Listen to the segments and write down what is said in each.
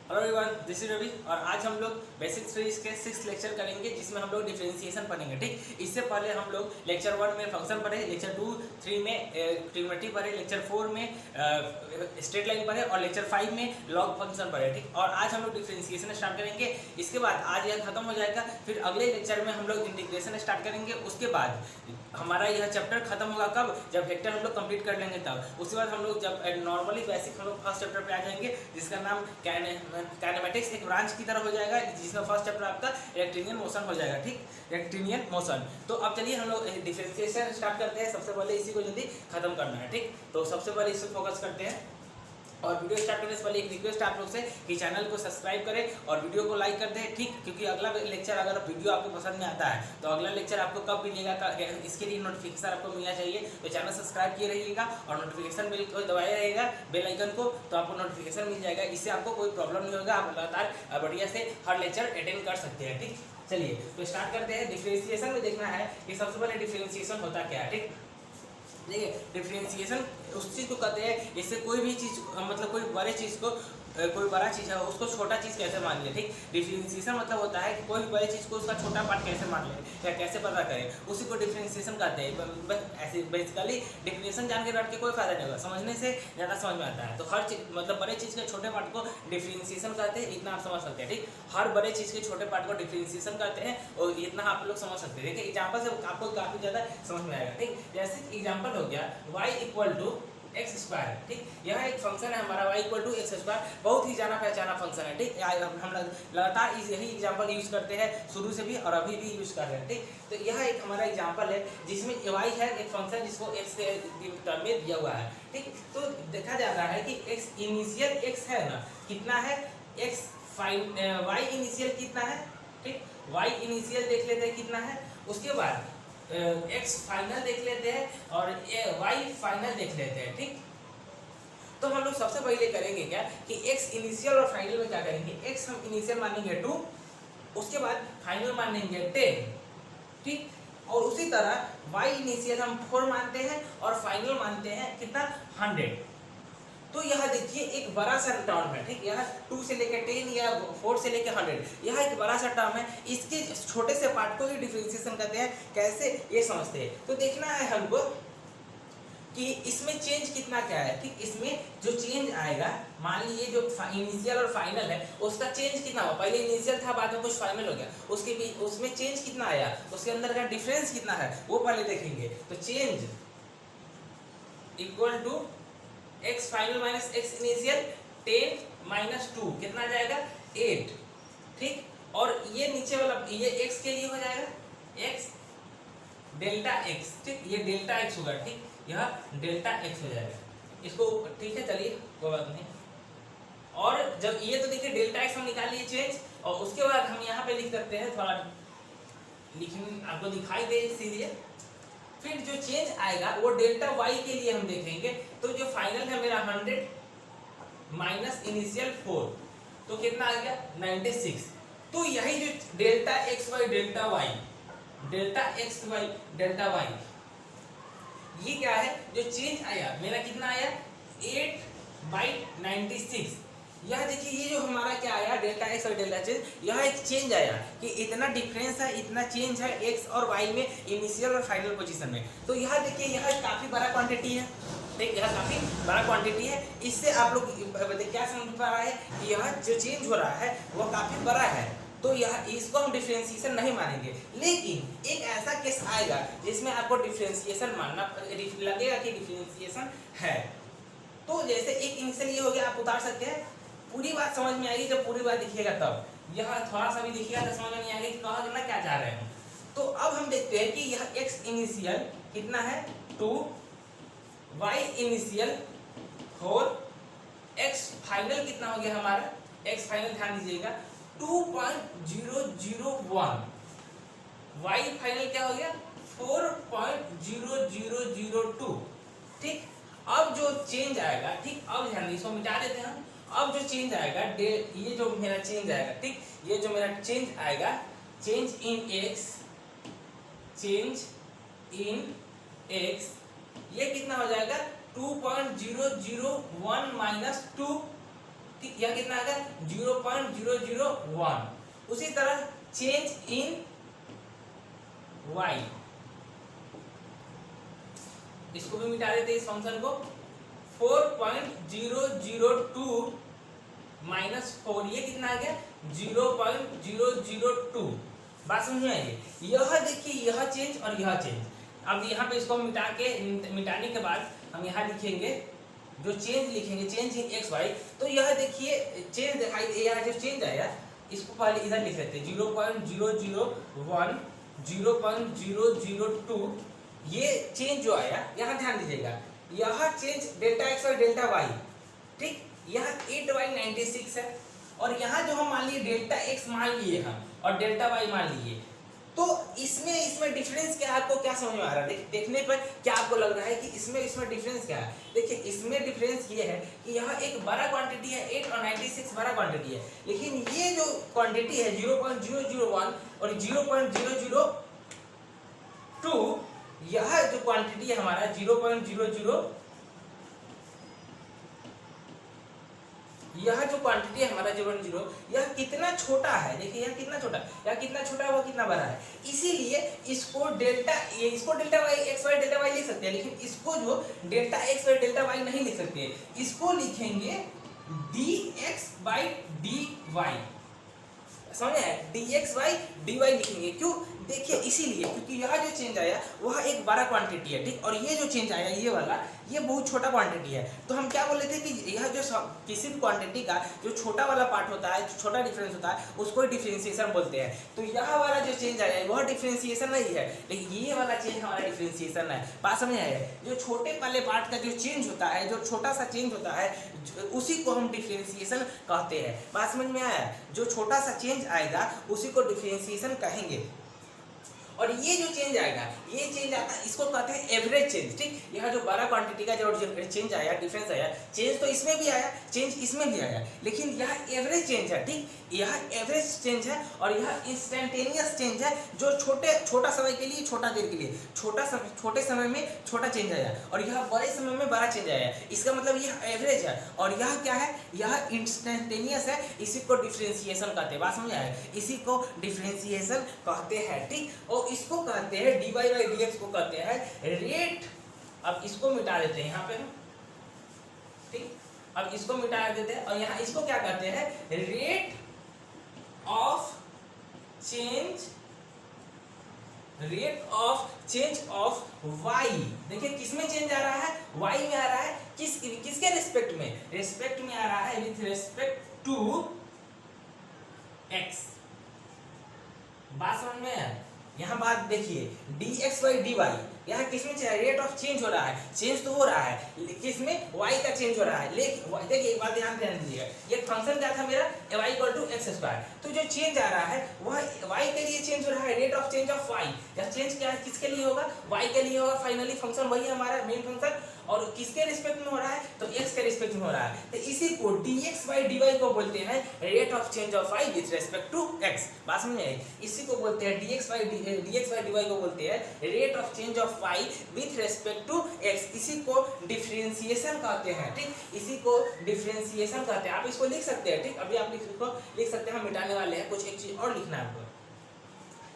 Hello everyone, this is Ravi और आज हम लोग बेसिक सीरीज के 6 लेक्चर करेंगे जिसमें हम लोग डिफरेंशिएशन पढ़ेंगे। ठीक, इससे पहले हम लोग लेक्चर 1 में फंक्शन पढ़े, लेक्चर 2, 3 में ट्रिग्नोमेट्री पढ़े, लेक्चर 4 में स्ट्रेट लाइन पढ़े और लेक्चर 5 में लॉग फंक्शन पढ़े। ठीक, और आज हम लोग डिफरेंशिएशन स्टार्ट करेंगे। इसके बाद आज यह खत्म हो जाएगा, फिर अगले लेक्चर में हम लोग इंटीग्रेशन स्टार्ट करेंगे। उसके बाद हमारा यह चैप्टर खत्म होगा कब? जब वेक्टर हम लोग कंप्लीट कर लेंगे तब। उसके बाद हम लोग जब नॉर्मली बेसिक हम लोग फर्स्ट चैप्टर पे आ जाएंगे जिसका नाम काइनेमेटिक्स एक ब्रांच की तरह हो जाएगा, जिसका फर्स्ट चैप्टर आपका इलेक्ट्रिनियन मोशन हो जाएगा। ठीक, इलेक्ट्रिनियन मोशन। तो अब चलिए हम लोग डिफरेंशिएशन स्टार्ट करते हैं। सबसे पहले इसी को जल्दी खत्म करना है। ठीक, तो सबसे पहले इस पर फोकस करते हैं। और वीडियो स्टार्ट करने से पहले एक रिक्वेस्ट आप लोग से कि चैनल को सब्सक्राइब करें और वीडियो को लाइक कर दें। ठीक, क्योंकि अगला लेक्चर अगर वीडियो आपको पसंद में आता है तो अगला लेक्चर आपको कब मिलेगा, इसके लिए नोटिफिकेशन आपको मिलना चाहिए। तो चैनल सब्सक्राइब किए रहिएगा और नोटिफिकेशन बेल को दबाए रहेगा, बेल आइकन को, तो आपको नोटिफिकेशन मिल जाएगा। इससे आपको कोई प्रॉब्लम नहीं होगा, आप लगातार बढ़िया से हर लेक्चर अटेंड कर सकते हैं। ठीक, चलिए तो स्टार्ट करते हैं। डिफरेंशिएशन में देखना है कि सबसे पहले डिफरेंशिएशन होता क्या है। ठीक, देखिए डिफरेंशिएशन उस चीज़ को कहते हैं, इससे कोई भी चीज़ मतलब कोई बड़े चीज़ को कोई बड़ा चीज़ है उसको छोटा चीज़ कैसे मान ले। ठीक, डिफरेंशिएशन मतलब होता है कि कोई बड़े चीज़ को उसका छोटा पार्ट कैसे मान ले या कैसे पता करें, उसी को डिफरेंशिएशन कहते हैं। बस ऐसे बेसिकली डिफिनेशन जान के बैठ के कोई फायदा नहीं होगा, समझने से ज़्यादा समझ में आता है। तो हर चीज़ मतलब बड़े चीज़ के छोटे पार्ट को डिफरेंशिएशन कहते हैं, इतना आप समझ सकते हैं। ठीक, हर बड़े चीज़ के छोटे पार्ट को डिफरेंशिएशन कहते हैं और इतना आप लोग समझ सकते हैं। देखिए एग्जाम्पल से आपको काफ़ी ज़्यादा समझ में आएगा। ठीक, जैसे एग्जाम्पल हो गया y equal to x square. ठीक, यह एक फंक्शन है हमारा y equal to x square, बहुत ही जाना पहचाना फंक्शन है। ठीक, हम लगातार यही एग्जांपल यूज करते हैं शुरू से भी और अभी भी यूज कर रहे हैं। ठीक, तो यह एक हमारा एग्जांपल है जिसमें y है एक फंक्शन जिसको x के टर्म में दिया हुआ है। ठीक, तो देखा जा रहा है कि x इनिशियल x है ना, कितना है x y इनिशियल कितना है। ठीक, y इनिशियल देख लेते हैं कितना है, उसके बाद x फाइनल देख लेते हैं और y फाइनल देख लेते हैं। ठीक, तो हम लोग सबसे पहले करेंगे क्या कि x इनिशियल और फाइनल में क्या करेंगे, x हम इनिशियल मानेंगे 2, उसके बाद फाइनल मानेंगे 10। ठीक, और उसी तरह y इनिशियल हम 4 मानते हैं और फाइनल मानते हैं कितना, 100। तो यह देखिए एक बड़ा सा टर्म है। ठीक, यह 2 से लेकर 10 या 4 से लेकर 100, यह एक बड़ा सा टर्म है। इसके छोटे से पार्ट को ही डिफरेंशिएशन कहते हैं। कैसे, ये समझते हैं। तो देखना है हमको कि इसमें चेंज कितना क्या है। ठीक, इसमें जो चेंज आएगा, मान लीजिए जो इनिशियल और फाइनल है उसका चेंज कितना हुआ, पहले इनिशियल था बाद में कुछ फाइनल हो गया, उसके बीच उसमें चेंज कितना आया, उसके अंदर का डिफरेंस कितना है वो पहले देखेंगे। तो change equal to x final minus x initial, 10 minus 2 कितना आ जाएगा, 8। ठीक, और ये नीचे वाला ये x के लिए हो जाएगा x डेल्टा x। ठीक, ये डेल्टा x होगा। ठीक, यह डेल्टा x हो जाएगा इसको। ठीक है, चलिए कोई बात नहीं। और जब ये तो देखिए डेल्टा x हम निकाल लिए चेंज, और उसके बाद हम यहाँ पे लिख सकते हैं, थोड़ा लिखने आपको दिखाई दे इसीलिए। फिर जो चेंज आएगा वो डेल्टा y के लिए हम देखेंगे। तो जो फाइनल है मेरा 100 माइनस इनिशियल 4, तो कितना आ गया 96। तो यही जो delta x by delta y, delta x by delta y, ये क्या है जो चेंज आया मेरा, कितना आया 8/96। यह देखिए ये जो हमारा क्या आया डेल्टा x और डेल्टा चेंज, यह एक चेंज आया कि इतना डिफरेंस है, इतना चेंज है x और y में इनिशियल और फाइनल पोजीशन में। तो यह देखिए यह काफ़ी बड़ा क्वांटिटी है। ठीक, यह काफ़ी बड़ा क्वांटिटी है। इससे आप लोग क्या समझ पा रहा है कि यह जो चेंज हो रहा है वह काफ़ी बड़ा है। तो यह इसको हम डिफरेंशिएशन नहीं मानेंगे। लेकिन एक ऐसा केस आएगा जिसमें आपको डिफरेंशिएशन मानना लगेगा कि डिफरेंशिएशन है। तो जैसे एक इनिशियल ये हो गया, आप उतार सकते हैं। पूरी बात समझ में आएगी जब पूरी बात दिखिएगा तब, यह थोड़ा सा भी दिखिएगा तो समझ में नहीं आएगा कि कहाँ करना क्या चाह रहे हैं। तो अब हम देखते हैं कि यह x इनिशियल कितना है 2, y इनिशियल 4, x फाइनल कितना हो गया हमारा, x फाइनल ध्यान दीजिएगा 2.001, y फाइनल क्या हो गया 4.0002। ठीक, अब जो चेंज आएगा, ठीक अब ध्यान दीजिए, इसको मिटा देते हैं हम। अब जो चेंज आएगा ये जो मेरा चेंज आएगा, ठीक ये जो मेरा चेंज आएगा, change in x, change in x, ये कितना हो जाएगा 2.001 माइनस 2 ठीक, यह कितना आ गया 0.001। उसी तरह चेंज इन y, इसको भी मिटा देते इस फंक्शन को। 4.002 माइनस 4, ये कितना आ गया 0.002। बात समझ में आई? यह देखिए यह चेंज और यह चेंज। अब यहाँ पे इसको मिटाने के बाद हम यहाँ लिखेंगे, जो चेंज लिखेंगे चेंज इन एक्स वाई, तो यह देखिए चेंज दिखाई दे, यहाँ जो चेंज आया इसको पहले इधर लिख लेते हैं 0.001 0.002। ये चेंज जो आया यहाँ ध्यान दीजिएगा, यह चेंज डेल्टा एक्स और डेल्टा वाई, ठीक, यह 8/96 है। और यहाँ जो हम मान लिए डेल्टा एक्स मान लिए हम और डेल्टा वाई मान लिए, तो इसमें डिफरेंस क्या है? आपको क्या समझ में आ रहा है? देखने पर क्या आपको लग रहा है कि इसमें डिफरेंस क्या है? देखिए इसमें डिफरेंस ये है कि यह एक बड़ा क्वांटिटी है, 8 और 96 बड़ा क्वांटिटी है, लेकिन ये जो क्वांटिटी है 0.001 और 0.002, यह जो क्वांटिटी है हमारा 0.00, यह जो क्वांटिटी है हमारा 0.0, यह कितना छोटा है? देखिए यह कितना छोटा, यह कितना छोटा है, वो कितना बड़ा है। इसीलिए इसको delta y x y delta y लिख सकते हैं, लेकिन इसको जो delta x y delta y नहीं लिख सकते, इसको लिखेंगे dx बाई dy। समझे? dx बाई dy लिखेंगे। क्यों? देखिए इसीलिए क्योंकि यह जो चेंज आया वह एक बड़ा क्वांटिटी है, ठीक, और ये जो चेंज आया ये वाला, ये बहुत छोटा क्वांटिटी है। तो हम क्या बोले थे कि यह जो किसी भी क्वांटिटी का जो छोटा वाला पार्ट होता है, जो छोटा डिफरेंस होता है, उसको डिफरेंशिएशन बोलते हैं। तो यह वाला जो चेंज आया वह डिफरेंशिएशन नहीं है, लेकिन ये वाला चेंज हमारा डिफरेंशिएशन है। बात समझ आए? जो छोटे वाले पार्ट का जो चेंज होता है, जो छोटा सा चेंज होता है, उसी को हम डिफरेंशिएशन कहते हैं। बात समझ में आया? जो छोटा सा चेंज आएगा उसी को डिफरेंशिएशन कहेंगे। और ये जो चेंज आएगा, ये चेंज आता है, इसको कहते हैं एवरेज चेंज, ठीक। यह जो बड़ा क्वांटिटी का जो चेंज आया, डिफरेंस आया, चेंज तो इसमें भी आया, चेंज इसमें भी आया, लेकिन यह एवरेज चेंज है, ठीक। यह एवरेज चेंज है और यह इंस्टेंटेनियस चेंज है, जो छोटा समय के लिए, छोटा देर के लिए, छोटे समय में छोटा चेंज आया और यह बड़े समय में बड़ा चेंज आया। इसका मतलब यह एवरेज है और यह क्या है? यह इंस्टेंटेनियस है। इसी को डिफरेंशिएशन कहते हैं। बात समझ आए? इसी को डिफरेंशिएशन कहते हैं, ठीक। और इसको कहते हैं dy बाई dx को कहते हैं रेट। अब इसको मिटा देते हैं यहाँ पे, ठीक। अब इसको मिटा देते हैं और यहाँ इसको क्या कहते हैं? Rate of change of y। देखिए किसमें चेंज आ रहा है? y में आ रहा है। किसके रिस्पेक्ट में? रिस्पेक्ट में आ रहा है विथ रिस्पेक्ट टू x। बात समझ में है? यहाँ बात देखिए dx बाई dy, यहाँ किसमें रेट ऑफ चेंज हो रहा है? चेंज तो हो रहा है, किसमें? y का चेंज हो रहा है। लेकिन देखिए एक बात ध्यान दीजिएगा, ये फंक्शन क्या था मेरा? y equal to x square. तो जो चेंज आ रहा है वह y के लिए चेंज हो रहा है, rate of change of y। यह चेंज क्या है? किसके लिए होगा? y के लिए होगा। फाइनली फंक्शन वही है हमारा मेन फंक्शन, और किसके रिस्पेक्ट में हो रहा है? तो x के रिस्पेक्ट में हो रहा है। तो इसी को dx बाई dy को बोलते हैं rate of change of y with respect to x। बात समझ में आई? इसी को बोलते हैं dx बाई dy को बोलते हैं rate of change of y with respect to x। इसी को डिफरेंशिएशन कहते हैं, ठीक। इसी को डिफरेंशिएशन कहते हैं। आप इसको लिख सकते हैं, ठीक। अभी आप इसको लिख सकते हैं, हम मिटाने वाले हैं, कुछ एक चीज और लिखना है आपको,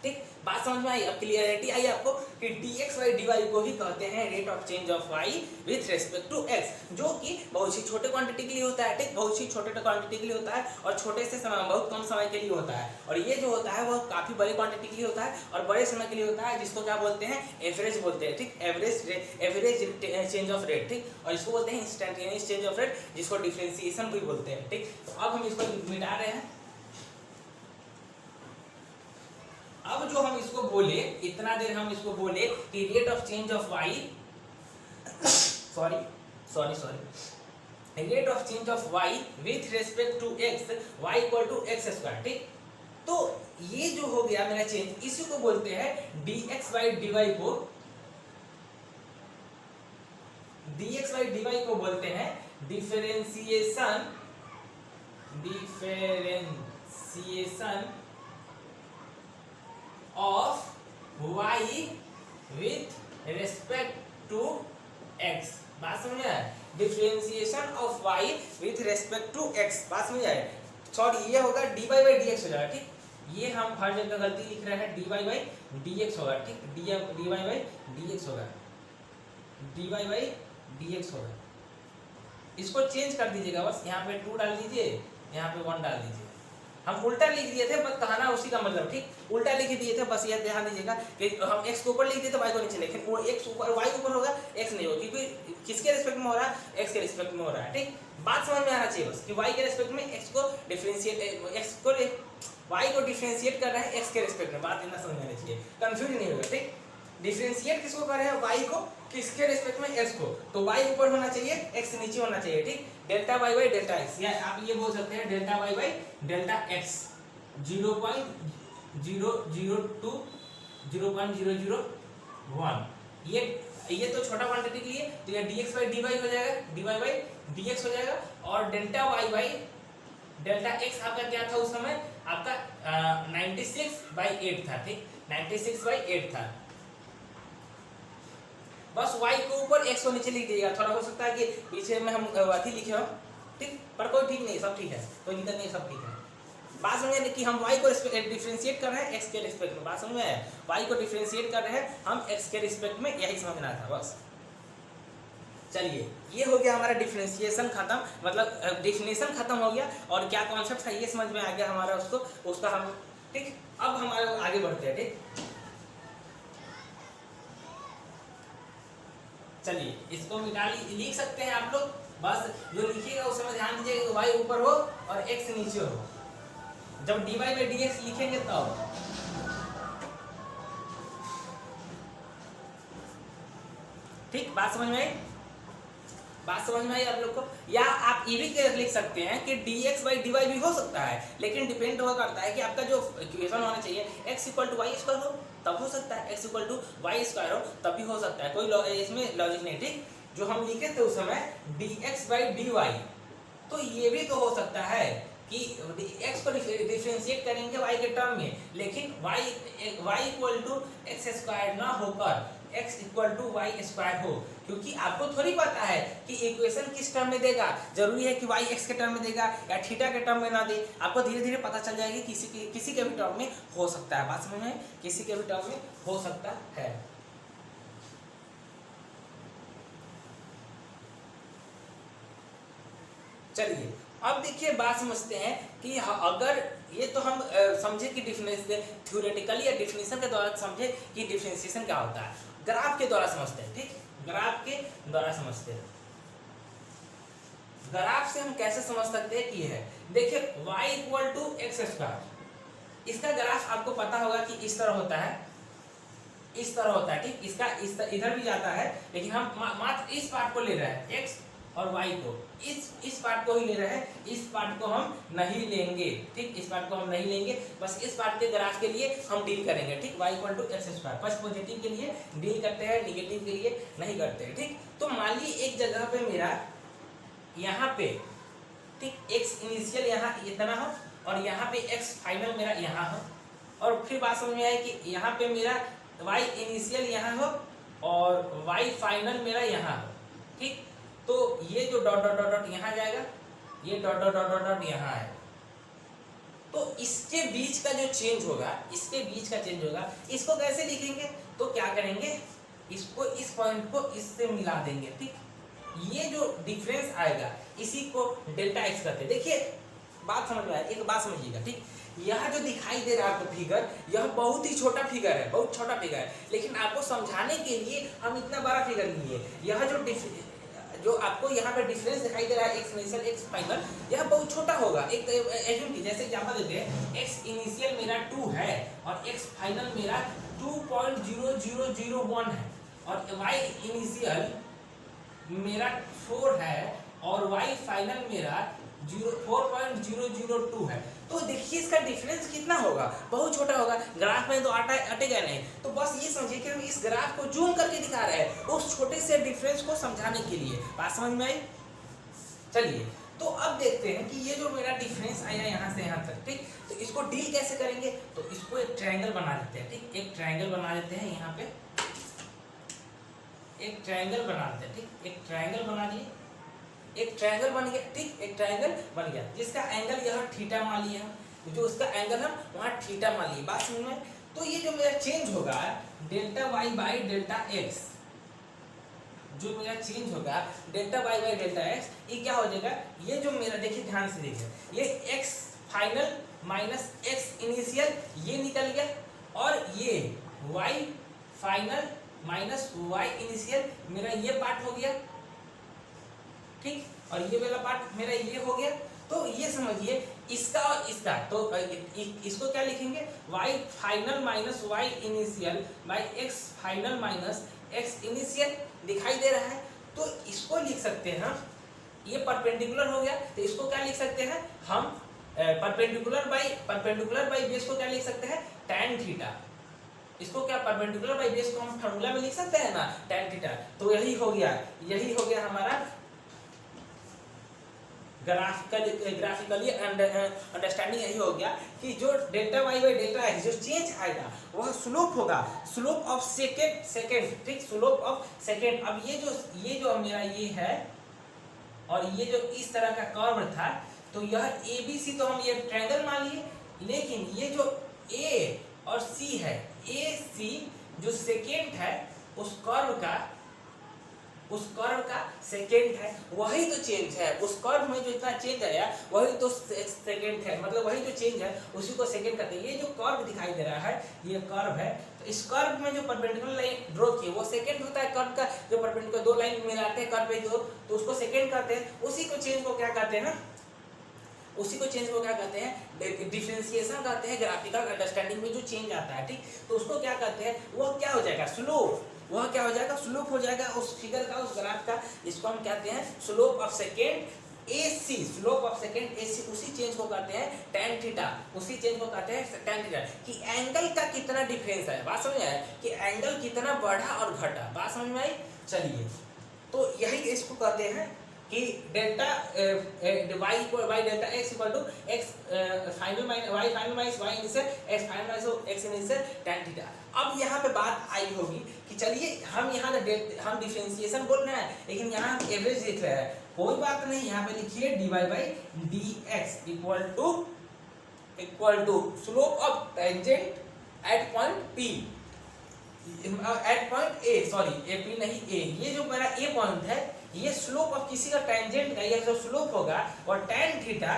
ठीक। बात समझ में आई? अब क्लियरिटी आई आपको कि dx बाई dy को ही कहते हैं rate of change of y with respect to x, जो कि बहुत ही छोटे क्वांटिटी के लिए होता है, ठीक। बहुत ही छोटे क्वांटिटी के लिए होता है और छोटे से समय, बहुत कम समय के लिए होता है। और ये जो होता है वह काफी बड़ी क्वांटिटी के लिए होता है और बड़े समय के लिए होता है, जिसको क्या बोलते हैं? एवरेज बोलते हैं, ठीक। एवरेज चेंज ऑफ रेट, ठीक। और इसको बोलते हैं इंस्टेंटेनियस चेंज ऑफ रेट, जिसको डिफरेंशिएशन भी बोलते हैं, ठीक। तो अब हम इसको मिटा रहे हैं। अब जो हम इसको बोले, इतना देर हम इसको बोले कि rate of change of y, sorry rate of change of y with respect to x, y equal to x square, ठीक। तो ये जो हो गया मेरा चेंज, इसी को बोलते हैं dx बाई dy को बोलते हैं differentiation of y with respect to x। बात समझ में आया? Differentiation of y with respect to x, बात समझ आए? सॉरी, ये होगा dy बाई dx हो जाएगा, ठीक। ये हम हर जगह गलती लिख रहे हैं, dy बाई dx होगा, ठीक। dy बाई dx होगा, dy बाई dx होगा। इसको चेंज कर दीजिएगा, बस यहाँ पे 2 डाल दीजिए, यहाँ पे 1 डाल दीजिए। हम उल्टा लिख दिए थे, बस कहना उसी का मतलब, ठीक। उल्टा लिख दिए थे, बस ये ध्यान दीजिएगा कि हम x को ऊपर लिख दिए थे, y को नीचे, लेकिन वो x ऊपर y ऊपर होगा, x नहीं होगा, क्योंकि किसके रिस्पेक्ट में हो रहा है? x के रिस्पेक्ट में हो रहा है, ठीक। बात समझ में आना चाहिए बस कि y के रिस्पेक्ट में x को डिफरेंशिएट, y को डिफरेंशिएट कर रहा है x के रिस्पेक्ट में, बात इतना समझ में आना चाहिए, कंफ्यूज नहीं होगा, ठीक। डिफरेंशिएट किसको कर रहे हैं? y को किसके रिस्पेक्ट में? x को, तो y ऊपर होना चाहिए, x नीचे होना चाहिए, ठीक। Delta y by delta x, या आप ये बोल सकते हैं delta y by delta x 0.002 0.001, ये तो छोटा क्वांटिटी के लिए, तो ये dx बाई dy हो जाएगा, dy बाई dx हो जाएगा, और delta y by delta x आपका क्या था उस समय? आपका 96/8 था, ठीक। 96/8 था। बस y को ऊपर x को नीचे लिख दीजिएगा। थोड़ा हो सकता है कि पीछे में हम अथी लिखे हो, ठीक, पर कोई ठीक नहीं, सब ठीक है, कोई दिक्कत नहीं, सब ठीक है। बात समझ में कि हम y को डिफरेंशिएट कर रहे हैं x के रिस्पेक्ट में, बात समझ में आया? y को डिफरेंशिएट कर रहे हैं हम x के रिस्पेक्ट में, यही समझना था बस। चलिए, ये हो गया हमारा डिफरेंशिएशन खत्म, मतलब डेफिनेशन खत्म हो गया, और क्या कॉन्सेप्ट था ये समझ में आ गया हमारा, उसका हम, ठीक। अब हमारे आगे बढ़ते हैं, ठीक। चलिए, इसको मिटा लिख सकते हैं आप लोग, बस जो लिखिएगा उस समय ध्यान दीजिएगा कि y ऊपर हो और x नीचे हो। जब dy बाई dx लिखेंगे तब, ठीक। बात समझ में आई? बात समझ में आई आप लोग को? या आप ये भी लिख सकते हैं कि dx बाई dy भी हो सकता है, लेकिन डिपेंड हुआ करता है कि आपका जो इक्वेशन होना चाहिए x equal to y square हो तब हो सकता है, x equal to y square हो तब भी हो सकता है, कोई इसमें लॉजिक नहीं, ठीक। जो हम लिखे थे उस समय dx बाई dy, तो ये भी तो हो सकता है कि x को डिफरेंशिएट करेंगे y के टर्म में, लेकिन y equal to x square ना होकर x equal to y square हो, क्योंकि आपको थोड़ी पता है कि इक्वेशन किस टर्म में देगा। जरूरी है कि y x के टर्म में देगा या थीटा के टर्म में ना दे, आपको धीरे धीरे पता चल जाएगा कि किसी के भी टर्म में हो सकता है। बात समझ में? किसी के भी टर्म में हो सकता है। चलिए, अब देखिए, बात समझते हैं कि अगर ये तो हम समझे कि डिफरेंशिएशन थ्योरेटिकली या डिफिनेशन के द्वारा समझे कि डिफरेंशिएशन क्या होता है, ग्राफ के द्वारा समझते हैं, ठीक। ग्राफ के द्वारा समझते हैं। ग्राफ से हम कैसे समझ सकते हैं कि है, देखिए y equal to x square, इसका ग्राफ आपको पता होगा कि इस तरह होता है, इस तरह होता है, ठीक। इसका इधर भी जाता है, लेकिन हम मात्र इस पार्ट को ले रहे हैं, x और y को, इस पार्ट को ही ले रहे हैं, इस पार्ट को हम नहीं लेंगे, ठीक। इस पार्ट को हम नहीं लेंगे, बस इस पार्ट के ग्राफ के लिए हम डील करेंगे, ठीक। y equal to x square, first positive के लिए डील करते हैं, निगेटिव के लिए नहीं करते हैं, ठीक। तो मान ली एक जगह पे मेरा यहाँ पे, ठीक, x इनिशियल यहाँ इतना हो और यहाँ पे x फाइनल मेरा यहाँ हो, और फिर बात समझ में आए कि यहाँ पे मेरा y इनिशियल यहाँ हो और y फाइनल मेरा यहाँ हो, ठीक। तो ये जो डॉट डॉट डॉट डॉट यहाँ जाएगा, ये dot dot dot dot dot यहाँ आएगा, तो इसके बीच का जो चेंज होगा, इसके बीच का चेंज होगा, इसको कैसे लिखेंगे? तो क्या करेंगे, इसको इस पॉइंट को इससे मिला देंगे, ठीक। ये जो डिफरेंस आएगा इसी को डेल्टा एक्स कहते हैं। देखिए, बात समझ में आया? एक बात समझिएगा, ठीक। यह जो दिखाई दे रहा है आपको फिगर, यह बहुत ही छोटा फिगर है, बहुत छोटा फिगर है, लेकिन आपको समझाने के लिए हम इतना बड़ा फिगर लिए। यह जो आपको यहाँ पे डिफरेंस दिखाई दे रहा है, एक्स इनिशियल एक्स फाइनल, यह बहुत छोटा होगा। एक एज्यूम कीजिए, जैसे एग्जांपल देते हैं, एक्स इनिशियल मेरा 2 है और एक्स फाइनल मेरा 2.0001 है, और y इनिशियल मेरा 4 है और y फाइनल मेरा 4.002 है। तो देखिए इसका डिफरेंस कितना होगा, बहुत छोटा होगा। ग्राफ में तो अटेगा नहीं, तो बस ये समझिए कि हम इस ग्राफ को जूम करके दिखा रहे हैं उस छोटे से डिफरेंस को समझाने के लिए। बात समझ में आई? चलिए, तो अब देखते हैं कि ये जो मेरा डिफरेंस आया यहाँ से यहाँ तक, ठीक, तो इसको डील कैसे करेंगे? तो इसको एक ट्रायंगल बना देते हैं, ठीक। एक ट्रायंगल बना देते हैं, यहाँ पे एक ट्रायंगल बनाते हैं, ठीक, एक ट्रायंगल बना दिए, एक ट्रायंगल बन गया, ठीक, एक ट्रायंगल बन गया जिसका एंगल यह थीटा मान लिया, जो उसका एंगल हम वहाँ थीटा मान लिए, बात समझ में। तो ये जो मेरा चेंज होगा delta y by delta x, जो मेरा चेंज होगा delta y by delta x, ये क्या हो जाएगा, ये जो मेरा देखिए ध्यान से देखिए, ये x final minus x initial ये निकल गया, और ये y final minus y initial मेरा ये पार्ट हो गया, ठीक, और ये वाला पार्ट मेरा ये हो गया। तो ये समझिए इसका और इसका, तो इसको क्या लिखेंगे, y final minus y initial by x final minus x initial दिखाई दे रहा है। तो इसको लिख सकते हैं, ये परपेंडिकुलर हो गया, तो इसको क्या लिख सकते हैं हम, परपेंडिकुलर बाई बेस को क्या लिख सकते हैं, tan थीटा। इसको क्या परपेंडिकुलर बाई बेस को हम फार्मूला में लिख सकते हैं ना, tan थीटा। तो यही हो गया हमारा ग्राफिकली अंडरस्टैंडिंग यही हो गया कि जो delta y by delta x जो चेंज आएगा वह स्लोप होगा, स्लोप ऑफ सेकेंड, ठीक, स्लोप ऑफ सेकेंड। अब ये जो मेरा ये है और ये जो इस तरह का कर्व था, तो यह ए बी सी तो हम ये ट्रायंगल मान लिए, लेकिन ये जो ए और सी है, ए सी जो सेकेंड है उस कर्व का सेकेंड है, वही तो चेंज है, उस कर्व में जो इतना चेंज आया वही तो सेकेंड है, मतलब वही जो चेंज है उसी को सेकेंड कहते हैं। ये जो कर्व दिखाई दे रहा है ये कर्व है, तो इस कर्व में जो परपेंडिकुलर लाइन ड्रॉ की वो सेकेंड होता है, कर्व का जो परपेंडिकुलर दो लाइन मिलाते हैं कर्व पे दो, तो उसको सेकेंड कहते हैं। उसी को चेंज को क्या कहते हैं, डिफरेंशिएशन कहते हैं। ग्राफिकल अंडरस्टैंडिंग में जो चेंज आता है, ठीक, तो उसको क्या कहते हैं, वह क्या हो जाएगा, स्लोप, वह क्या हो जाएगा, स्लोप हो जाएगा उस फिगर का, उस ग्राफ का। इसको हम कहते हैं slope of second AC, slope of second AC। उसी चेंज को कहते हैं tan थीटा, उसी चेंज को कहते हैं tan थीटा, कि एंगल का कितना डिफरेंस है, बात समझ में आया, कि एंगल कितना बढ़ा और घटा, बात समझ में आई। चलिए, तो यही इसको कहते हैं कि delta y delta x equal to x final minus y final minus y initial x final minus x initial tan theta. अब यहाँ पे बात आई होगी कि चलिए हम यहाँ हम डिफरेंशिएशन बोल रहे हैं, लेकिन यहाँ हम एवरेज लिख रहे हैं, कोई बात नहीं, यहाँ पे लिखिए dy by d x equal to slope of tangent at point P, at point A, sorry A P नहीं A, ये जो मेरा A पॉइंट है, ये स्लोप ऑफ किसी का टेंजेंट का ये जो स्लोप होगा और tan थीटा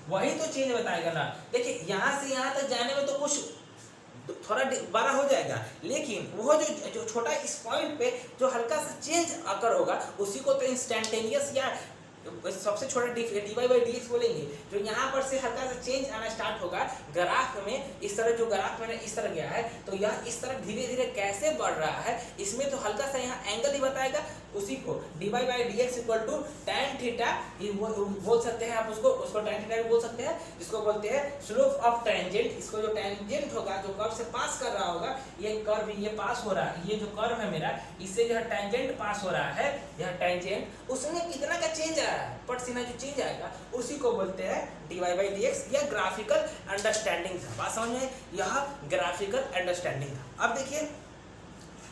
वही तो चेंज बताएगा ना। देखिए यहाँ से यहाँ तक जाने में तो कुछ थोड़ा बड़ा हो जाएगा, लेकिन वो जो छोटा इस पॉइंट पे जो हल्का सा चेंज आकर होगा उसी को तो इंस्टेंटेनियस या सबसे छोटा d y by d x बोलेंगे। जो यहाँ पर से हल्का सा चेंज आना स्टार्ट होगा ग्राफ में, इस तरह जो ग्राफ मैंने इस तरह गया है, तो यह इस तरह धीरे धीरे कैसे बढ़ रहा है, इसमें तो हल्का सा यहाँ एंगल ही बताएगा, उसी को d y by d x equal to tan theta बोल सकते हैं आप, उसको tan थीटा भी बोल सकते हैं, जिसको बोलते हैं स्लोप ऑफ टेंजेंट। इसको जो टेंजेंट होगा जो कर्व से पास कर रहा होगा, ये कर्व ये पास हो रहा है, ये जो कर्व है मेरा इससे जो टेंजेंट पास हो रहा है, यह टेंजेंट उसमें कितना का चेंज आया है, पट सीना जो चेंज आएगा उसी को बोलते हैं d y by d x. यह ग्राफिकल अंडरस्टैंडिंग था, बात समझ में, यह ग्राफिकल अंडरस्टैंडिंग था। अब देखिए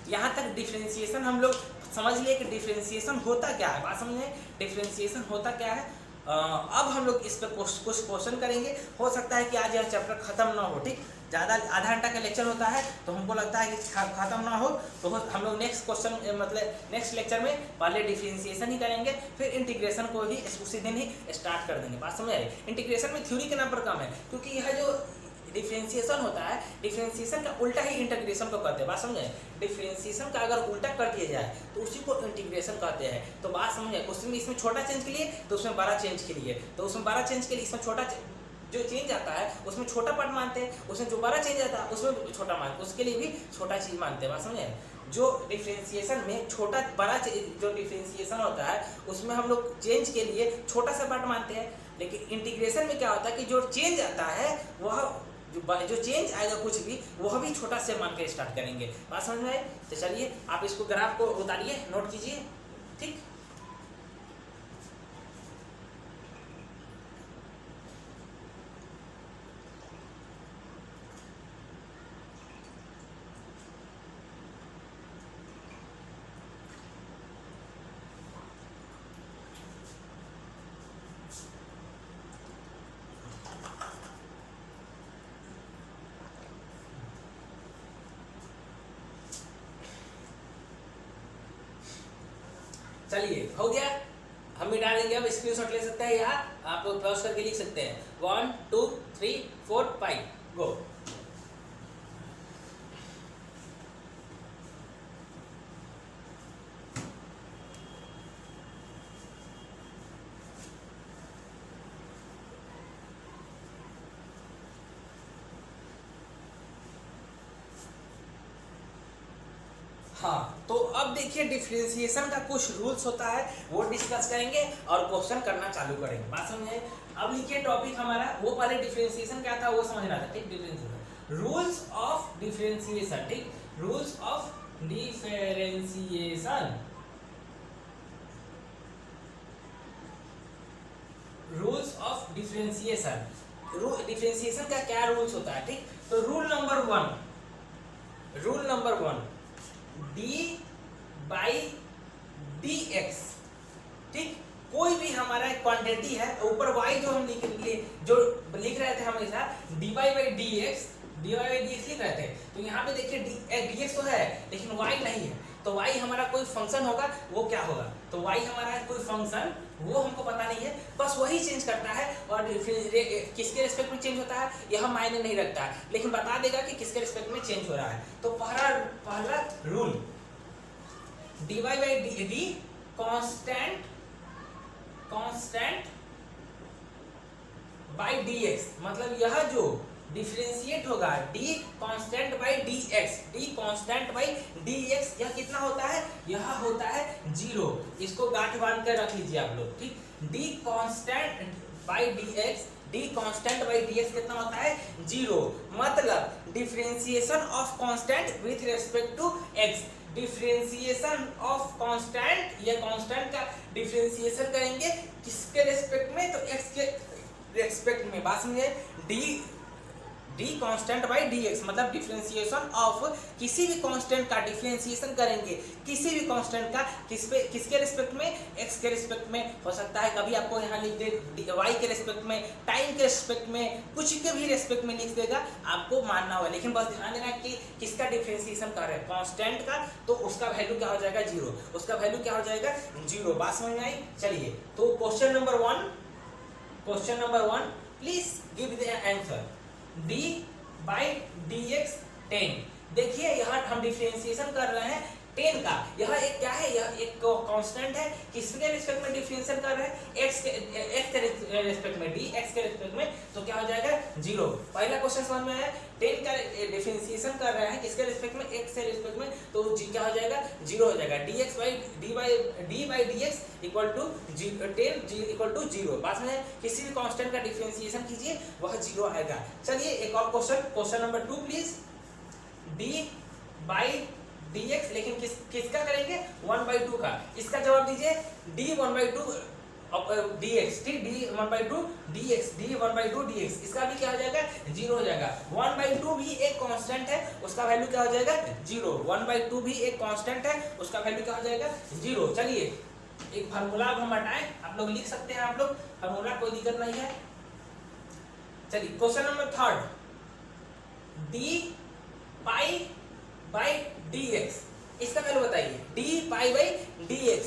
यहाँ तक डिफरेंशिएशन हम लोग समझ लिए कि डिफरेंशिएशन होता क्या है, बात समझ में, डिफरेंशिएशन होता क्या है। अब हम लोग इस पर कुछ क्वेश्चन करेंगे। हो सकता है कि आज यह चैप्टर खत्म ना हो, ठीक, ज़्यादा आधा घंटा का लेक्चर होता है तो हमको लगता है कि खत्म ना हो, तो हम लोग नेक्स्ट क्वेश्चन मतलब नेक्स्ट लेक्चर में पहले डिफरेंशिएशन ही करेंगे, फिर इंटीग्रेशन को भी उसी दिन ही स्टार्ट कर देंगे, बात समझ आई। इंटीग्रेशन में थ्योरी के नाम पर कम है, क्योंकि यह जो डिफरेंशिएशन होता है, डिफरेंशिएशन का उल्टा ही इंटीग्रेशन को कहते हैं, बात समझे। डिफरेंशिएशन का अगर उल्टा कर दिया जाए तो उसी को इंटीग्रेशन कहते हैं, तो बात समझे। उसमें इसमें छोटा चेंज के लिए तो उसमें बड़ा चेंज के लिए, तो उसमें बड़ा चेंज के लिए इसमें छोटा जो चेंज आता है उसमें छोटा पार्ट मानते हैं, उसमें जो बड़ा चेंज आता है उसमें छोटा मानते हैं, उसके लिए भी छोटा चीज मानते हैं, बात समझे। जो डिफरेंशिएशन में छोटा बड़ा जो डिफरेंशिएशन होता है उसमें हम लोग चेंज के लिए छोटा सा पार्ट मानते हैं, लेकिन इंटीग्रेशन में क्या होता है कि जो चेंज आता है वह जो चेंज आएगा कुछ भी वह भी छोटा से मान के स्टार्ट करेंगे, बात समझ में आए। तो चलिए आप इसको ग्राफ को उतारिए, नोट कीजिए, ठीक। चलिए हो गया, हम मिटा देंगे। अब स्क्रीनशॉट ले सकते हैं, यहाँ आप पॉज करके लिख सकते हैं 1 2 3 4 5 गो। हाँ, तो अब देखिए डिफरेंशिएशन का कुछ रूल्स होता है, वो डिस्कस करेंगे और क्वेश्चन करना चालू करेंगे। बात समझे? अब लिखिए टॉपिक हमारा, वो पहले डिफरेंशिएशन क्या था वो समझना था, ठीक। डिफरेंशिएशन, रूल्स ऑफ डिफरेंशिएशन, ठीक। Rules of differentiation, rules of differentiation. Differentiation का क्या रूल्स होता है, ठीक। तो rule number one, D by d x, ठीक। कोई भी हमारा क्वांटिटी है, ऊपर y जो हम लिख रहे थे हमेशा dy बाई डी एक्स लिख रहे थे, तो यहाँ पे देखिए dx तो है लेकिन y नहीं है, तो y हमारा कोई फंक्शन होगा, वो क्या होगा, तो y हमारा है कोई फंक्शन, वो हमको पता नहीं है, बस वही चेंज करता है। और किसके रिस्पेक्ट में चेंज होता है यह मायने नहीं रखता है, लेकिन बता देगा कि किसके रिस्पेक्ट में चेंज हो रहा है। तो पहला rule, dy by D constant by dx, मतलब यह जो डिफरेंशिएट होगा d कांस्टेंट बाई dx, यह कितना होता है, यह होता है 0। इसको गांठ बांध कर रख लीजिए आप लोग, ठीक। d कांस्टेंट बाई dx कितना होता है 0, मतलब differentiation of constant with respect to x। Differentiation of constant, ये कांस्टेंट का डिफरेंशिएशन करेंगे किसके रिस्पेक्ट में, तो x के रिस्पेक्ट में। बात समझे? डी कांस्टेंट बाई dx, मतलब डिफरेंशिएशन ऑफ किसी भी कांस्टेंट का डिफरेंशिएशन करेंगे, किसी भी कांस्टेंट का किसके रिस्पेक्ट में, x के रिस्पेक्ट में हो सकता है, कभी आपको यहाँ लिख दे y के रिस्पेक्ट में, टाइम के रिस्पेक्ट में, कुछ के भी रिस्पेक्ट में लिख देगा, आपको मानना होगा। लेकिन बस ध्यान देना कि किसका डिफरेंशिएशन कर रहे हैं, कांस्टेंट का, तो उसका वैल्यू क्या हो जाएगा 0, उसका वैल्यू क्या हो जाएगा 0। बात समझ में आई? चलिए, तो question number 1 please give the answer. d by d x 10, देखिए यहाँ हम डिफरेंशिएशन कर रहे हैं 10 का, यह एक क्या है, यह एक कांस्टेंट है, किसके रिस्पेक्ट में डिफरेंशिएशन कर रहे हैं, x के रिस्पेक्ट में, dx के रिस्पेक्ट में, तो क्या हो जाएगा 0। पहला क्वेश्चन समझ में आया, 10 का डिफरेंशिएशन कर रहे हैं किसके रिस्पेक्ट में, x के रिस्पेक्ट में, तो क्या हो जाएगा 0 हो जाएगा। d by dx equal to 10 equal to 0। बात में किसी भी कांस्टेंट का डिफरेंशिएशन कीजिए वह 0 आएगा। चलिए एक और question number 2 please. d by dx, लेकिन किसका करेंगे 1/2 का, इसका जवाब दीजिए d 1/2 dx, ठीक। d 1/2 dx, इसका भी क्या हो जाएगा 0 हो जाएगा। 1/2 भी एक कांस्टेंट है, उसका वैल्यू क्या हो जाएगा 0। 1/2 भी एक कांस्टेंट है, उसका वैल्यू क्या हो जाएगा 0। चलिए एक फार्मूला अब हम हटाएं, आप लोग लिख सकते हैं, आप लोग फार्मूला कोई दिक्कत नहीं है। चलिए question number 3, d pi by dx, इसका वैल्यू बताइए, d पाई बाई dx,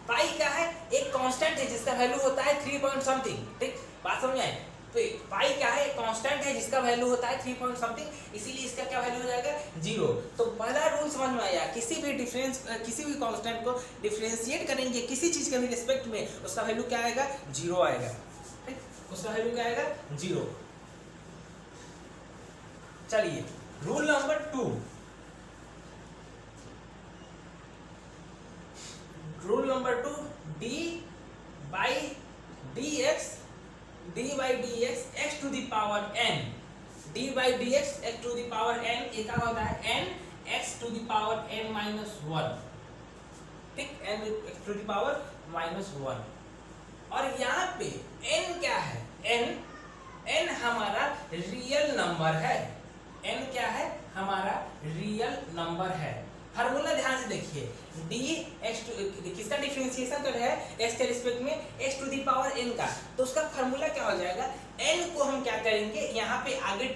पाई क्या है, एक कांस्टेंट है जिसका वैल्यू होता है 3 पॉइंट समथिंग, ठीक। बात समझ आए? तो पाई क्या है, एक कांस्टेंट है जिसका वैल्यू होता है 3 पॉइंट समथिंग, इसीलिए इसका क्या वैल्यू हो जाएगा 0। तो पहला रूल समझ में आया, किसी भी कांस्टेंट को डिफरेंशिएट करेंगे किसी चीज के भी रिस्पेक्ट में, उसका वैल्यू क्या आएगा 0 आएगा, ठीक। उसका वैल्यू क्या आएगा 0। चलिए rule number 2, d by dx x to the power n, d by dx x to the power n, ये क्या होता है n x to the power n minus 1, ठीक। n x to the power minus 1, और यहाँ पे n क्या है, n हमारा रियल नंबर है, n क्या है हमारा रियल नंबर है। फार्मूला ध्यान से देखिए, किसका डिफरेंशिएशन कर रहे हैं x के रिस्पेक्ट में, x to the power n का, तो उसका फार्मूला क्या हो जाएगा, n को हम क्या करेंगे यहाँ पे आगे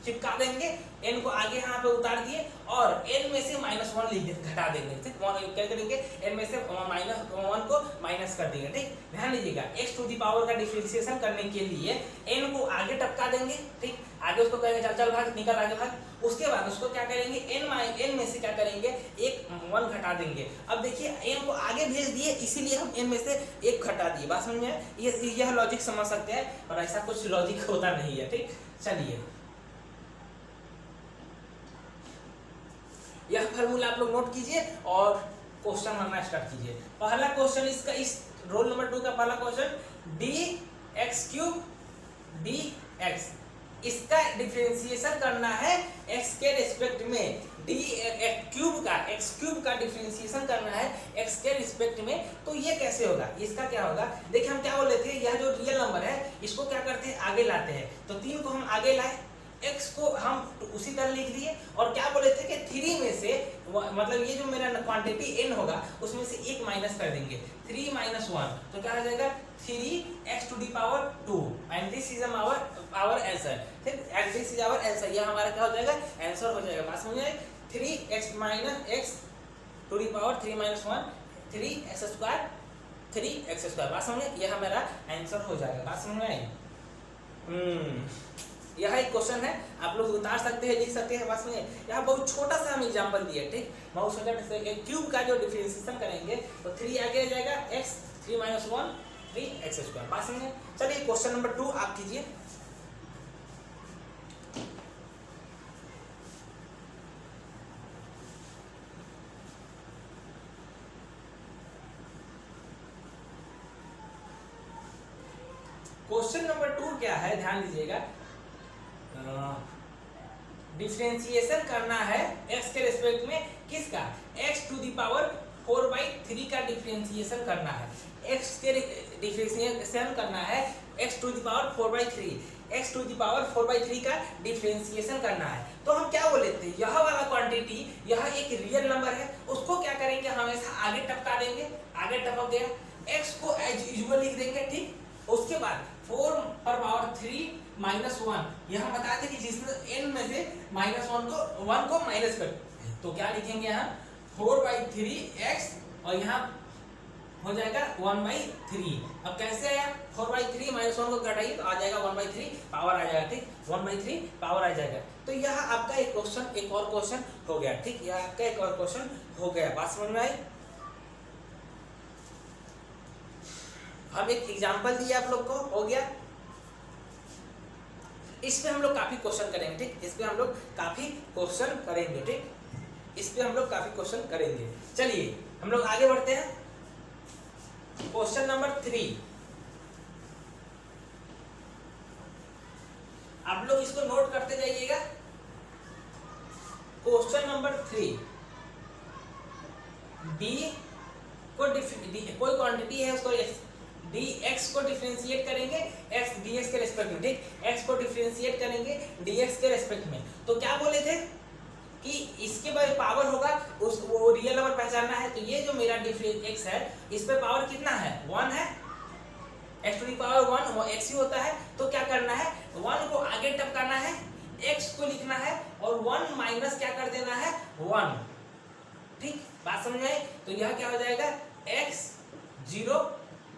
चिपका देंगे, n को आगे यहाँ पे उतार दिए और n में से -1 लिख घटा देंगे, ठीक। क्या करेंगे, n में से -1 को माइनस कर देंगे, ठीक। ध्यान दीजिएगा, x टू दी पावर का डिफरेंशिएशन करने के लिए n को आगे टपका देंगे, ठीक। आगे उसको कहेंगे चल चल भाग, निकल आगे भाग। उसके बाद उसको क्या करेंगे, n में से क्या करेंगे, एक 1 घटा देंगे। अब देखिए n को आगे भेज दिए, इसीलिए हम n में से 1 घटा दिए। बात समझ में? यह लॉजिक समझ सकते हैं, और ऐसा कुछ लॉजिक होता नहीं है, ठीक। चलिए, यह फार्मूला आप लोग नोट कीजिए और क्वेश्चन करना स्टार्ट कीजिए। पहला क्वेश्चन इसका, इस रोल नंबर 2 का पहला क्वेश्चन, dx³ dx, इसका डिफरेंशिएशन करना है x के रिस्पेक्ट में। x³ का डिफरेंशिएशन करना है x के रिस्पेक्ट में। तो ये कैसे होगा, इसका क्या होगा, देखिए हम क्या बोले थे, यह जो रियल नंबर है इसको क्या करते हैं, आगे लाते हैं। तो 3 को हम आगे लाए, x को हम उसी तरह लिख दिए, और क्या बोले थे कि 3 में से मतलब ये जो मेरा क्वांटिटी n होगा उसमें से 1 माइनस कर देंगे, 3 - 1, तो क्या हो जाएगा 3x⁴, and this is our answer, ठीक। And this is our answer, यह हमारा क्या हो जाएगा, आंसर हो जाएगा। बात समझ में आई? 3x - x⁴ 3 - 1 3x², 3x²। बात समझ में? यह हमारा आंसर हो जाएगा। बात समझ में आई? यह एक क्वेश्चन है, आप लोग उतार सकते हैं, लिख सकते हैं। बस में यहाँ बहुत छोटा सा हम एग्जांपल दिए, ठीक। बहुत छोटा सा क्यूब का जो डिफरेंशिएशन करेंगे तो 3 आगे आ जाएगा, x 3 - 1 3x²। बात समझे? चलिए क्वेश्चन नंबर 2 आप कीजिए। क्वेश्चन नंबर 2 क्या है, ध्यान दीजिएगा। डिफरेंशिएशन करना है x के रिस्पेक्ट में, किसका, x⁴/3 का डिफरेंशिएशन करना है। x के डिफरेंशिएशन करना है x⁴/3, x⁴/3 का डिफरेंशिएशन करना है। तो हम क्या बोले थे, यह वाला क्वांटिटी, यह एक रियल नंबर है, उसको क्या करेंगे, हमेशा आगे टपका देंगे। आगे टपक गया, x को एज यूजुअल लिख देंगे, ठीक। उसके बाद 4⁻³ - 1, यह बताते कि जिसमें n में से -1 को माइनस कर, तो क्या लिखेंगे यहाँ 4/3x, और यहाँ हो जाएगा 1/3। अब कैसे आया, 4/3 -1 को घटाइए तो आ जाएगा 1/3 पावर आ जाएगा, ठीक। 1/3 पावर आ जाएगा। तो यह आपका एक क्वेश्चन, एक और क्वेश्चन हो गया, ठीक। यह आपका एक और क्वेश्चन हो गया। बात समझ में आई? हम एक एग्जांपल दिए आप लोग को, हो गया। इस पे हम लोग काफी क्वेश्चन करेंगे, ठीक। इस पे हम लोग काफी क्वेश्चन करेंगे, ठीक। इस पे हम लोग काफी क्वेश्चन करेंगे। चलिए हम लोग आगे बढ़ते हैं। क्वेश्चन नंबर 3, आप लोग इसको नोट करते जाइएगा। क्वेश्चन नंबर 3, डी को कोई क्वांटिटी है, उसको dx को डिफरेंशिएट करेंगे x dx के रेस्पेक्ट में, ठीक। x को डिफरेंशिएट करेंगे dx के रेस्पेक्ट में। तो क्या बोले थे कि इसके बाद पावर होगा, उस वो रियल नंबर पहचानना है। तो ये जो मेरा x है, इस पे पावर कितना है, 1 है। x⁴1 वो x ही होता है। तो क्या करना है, 1 को आगे टपकाना है, x को लिखना है, और 1 माइनस क्या कर देना है, 1, ठीक। बात समझ में आई? तो यह क्या हो जाएगा,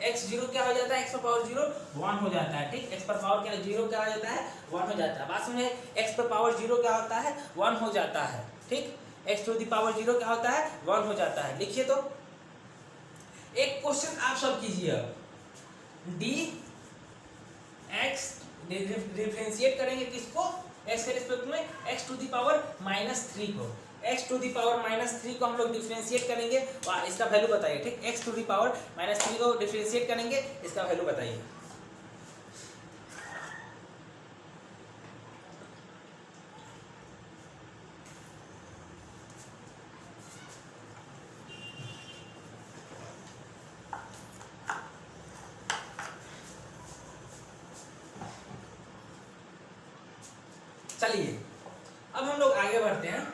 x0 क्या हो जाता है, x पर पावर 0 1 हो जाता है, ठीक। x पर पावर क्या 0 क्या हो जाता है, 1 हो जाता है। बात समझे? x पर पावर 0 क्या होता है, 1 हो जाता है, ठीक। x⁴0 क्या होता है, 1 हो जाता है। लिखिए तो एक क्वेश्चन आप सब कीजिए। dx डिफरेंशिएट करेंगे किसको, x के रिस्पेक्ट में x⁻³ को। x⁻³ को हम लोग डिफरेंशिएट करेंगे, और इसका वैल्यू बताइए, ठीक। x⁻³ को डिफरेंशिएट करेंगे, इसका वैल्यू बताइए। चलिए अब हम लोग आगे बढ़ते हैं।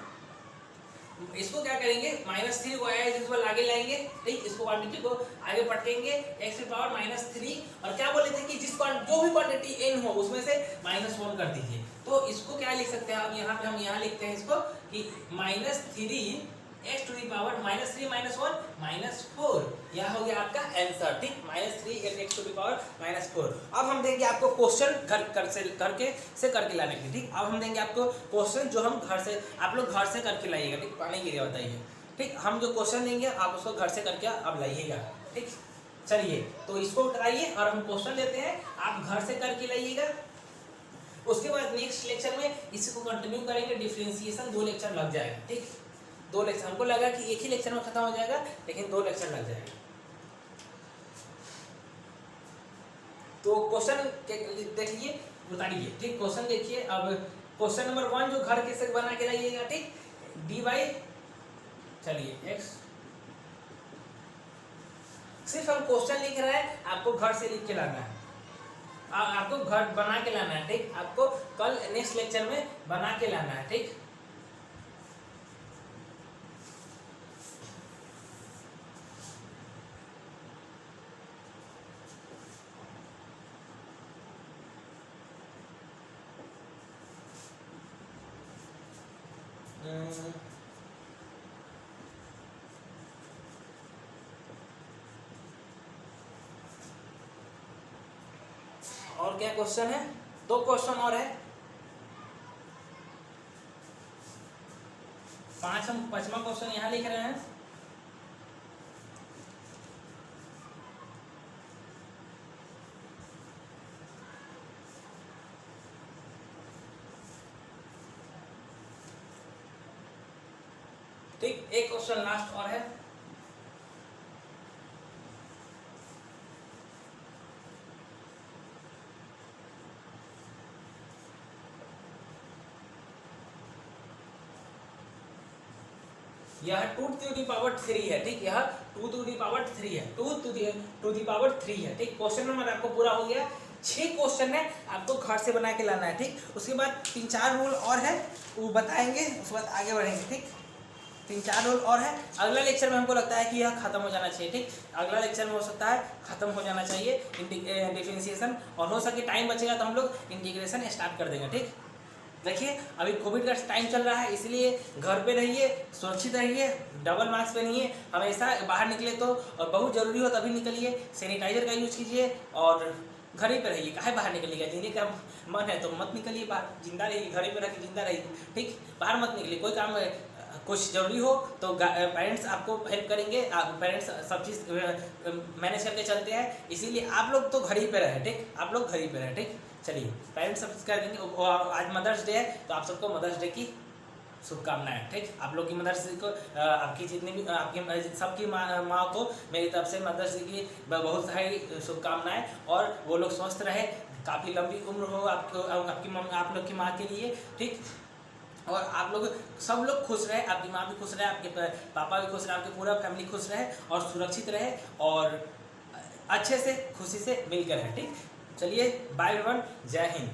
इसको क्या करेंगे, -3 को यूजुअल आगे लाएंगे, ठीक। इसको क्वांटिटी को आगे पटकेंगे, x⁻³ और क्या बोले थे कि जिस जो भी क्वांटिटी n हो उसमें से -1 कर दीजिए। तो इसको क्या लिख सकते हैं आप, यहाँ पे हम यहाँ लिखते हैं इसको कि -3 x टू दी पावर -3 -1 -4, यह हो गया आपका आंसर, ठीक, -3 x टू दी पावर -4। अब हम देंगे आपको क्वेश्चन घर करके लाने के, ठीक। अब हम देंगे आपको क्वेश्चन जो हम घर से, आप लोग घर से करके लाइएगा, ठीक, पानी गिरा बताइए, ठीक। हम जो क्वेश्चन देंगे आप उसको घर से करके अब लाइएगा, ठीक। चलिए तो इसको उठाइए और हम क्वेश्चन लेते हैं, आप घर से करके लाइएगा। उसके बाद नेक्स्ट लेक्चर में इसको कंटिन्यू करेंगे, डिफरेंशिएशन 2 लेक्चर लग जाएगा, ठीक। 2 लेक्चर, हमको लगा कि एक ही लेक्चर में खत्म हो जाएगा, लेकिन 2 लेक्चर लग जाएगा। तो क्वेश्चन देख लीजिए, बताइए, ठीक। क्वेश्चन देखिए, अब क्वेश्चन नंबर 1 जो घर के से बना के लाइएगा, ठीक। dy, चलिए x, सिर्फ हम क्वेश्चन लिख रहे हैं, आपको घर से लिख के लाना है, आपको घर बना के लाना है, ठीक। आपको कल नेक्स्ट लेक्चर में बना के लाना है, ठीक। और क्या क्वेश्चन है, 2 क्वेश्चन और है, 5 हम 5वां क्वेश्चन यहाँ लिख रहे हैं। ठीक, एक क्वेश्चन लास्ट और है, यह 2 टू दी पावर 3 है, ठीक। यह 2 टू दी पावर 3 है, 2 टू दी पावर 3 है, ठीक। क्वेश्चन नंबर आपको पूरा हो गया, 6 क्वेश्चन है, आपको घर से बना के लाना है, ठीक। उसके बाद 3-4 रूल और है, वो बताएंगे, उसके बाद आगे बढ़ेंगे, ठीक। 3-4 रूल और है, अगला लेक्चर में हमको लगता है कि यह खत्म हो जाना चाहिए, ठीक। अगला लेक्चर में हो सकता है खत्म हो जाना चाहिए डिफरेंशिएशन, और हो सके टाइम बचेगा तो हम लोग इंटीग्रेशन स्टार्ट कर देंगे, ठीक। देखिए अभी कोविड का टाइम चल रहा है, इसलिए घर पे रहिए, सुरक्षित रहिए, डबल मास्क पहनिए, हमेशा बाहर निकले तो और बहुत ज़रूरी हो तभी निकलिए, सैनिटाइजर का यूज कीजिए और घर ही पे रहिए। काहे बाहर निकलिएगा, जीने का मन है तो मत निकलिए बाहर, जिंदा रहिए, घर ही पे रह के जिंदा रहिए, ठीक। बाहर मत निकलिए, कोई काम कुछ जरूरी हो तो पेरेंट्स आपको हेल्प करेंगे, पेरेंट्स सब चीज़ मैनेज करके चलते हैं, इसीलिए आप लोग तो घर ही पे रहे, ठीक। आप लोग घर ही पे रहे, ठीक। चलिए पेरेंट्स सब कर देंगे, आज मदर्स डे है तो आप सबको मदर्स डे की शुभकामनाएं, ठीक। आप लोग की मदर्स डे को आपकी जितनी भी आपकी सबकी माँ को मेरी तरफ से मदर्स डे की बहुत सारी शुभकामनाएं, और वो लोग स्वस्थ रहे, काफ़ी लंबी उम्र हो आपको, आप लोग की माँ के लिए, ठीक। और आप लोग सब लोग खुश रहे, आपकी माँ भी खुश रहे, आपके पापा भी खुश रहे, आपके पूरा फैमिली खुश रहे और सुरक्षित रहे और अच्छे से खुशी से मिलकर रहे, ठीक। चलिए बाय एवरीवन, जय हिंद।